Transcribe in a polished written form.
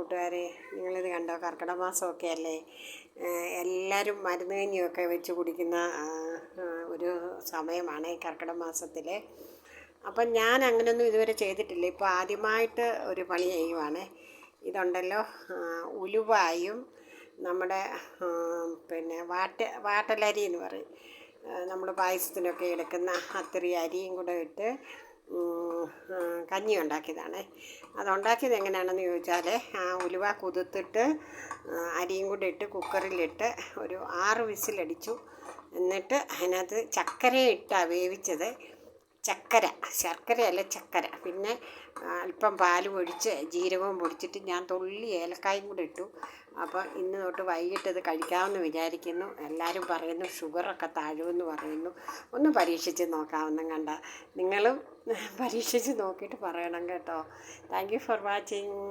കൂട്ടുകാരെ, നിങ്ങളിത് കണ്ടോ? കർക്കിടക മാസമൊക്കെ അല്ലേ, എല്ലാവരും മരുന്ന് കഞ്ഞിയൊക്കെ വെച്ച് കുടിക്കുന്ന ഒരു സമയമാണ് ഈ കർക്കിടക മാസത്തിൽ. അപ്പം ഞാൻ അങ്ങനെയൊന്നും ഇതുവരെ ചെയ്തിട്ടില്ല. ഇപ്പോൾ ആദ്യമായിട്ട് ഒരു പണി ചെയ്യുവാണ്. ഇതുണ്ടല്ലോ, ഉലുവായും നമ്മുടെ പിന്നെ വാട്ടലരി എന്ന് പറയും, നമ്മൾ പായസത്തിനൊക്കെ എടുക്കുന്ന അത്തിരി അരിയും കൂടെ ഇട്ട് കഞ്ഞി ഉണ്ടാക്കിയതാണ്. അതുണ്ടാക്കിയത് എങ്ങനെയാണെന്ന് ചോദിച്ചാൽ, ഉലുവ കുതിർത്തിട്ട് അരിയും കൂടെ ഇട്ട് കുക്കറിലിട്ട് ഒരു 6 വിസിലടിച്ചു. എന്നിട്ട് അതിനകത്ത് ചക്കര ഇട്ടാണ് വേവിച്ചത്. ശർക്കരയല്ല ചക്കര. പിന്നെ അല്പം പാൽ ഒഴിച്ച് ജീരകവും പൊടിച്ചിട്ട് ഞാൻ തുള്ളി ഏലക്കായും കൂടെ ഇട്ടു. അപ്പോൾ ഇന്ന് തൊട്ട് വൈകിട്ട് ഇത് കഴിക്കാമെന്ന് വിചാരിക്കുന്നു. എല്ലാവരും പറയുന്നു ഷുഗറൊക്കെ താഴുമെന്ന് പറയുന്നു. ഒന്ന് പരീക്ഷിച്ച് നോക്കാമെന്നും കണ്ട. നിങ്ങളും പരീക്ഷിച്ച് നോക്കിയിട്ട് പറയണം കേട്ടോ. Thank you for watching.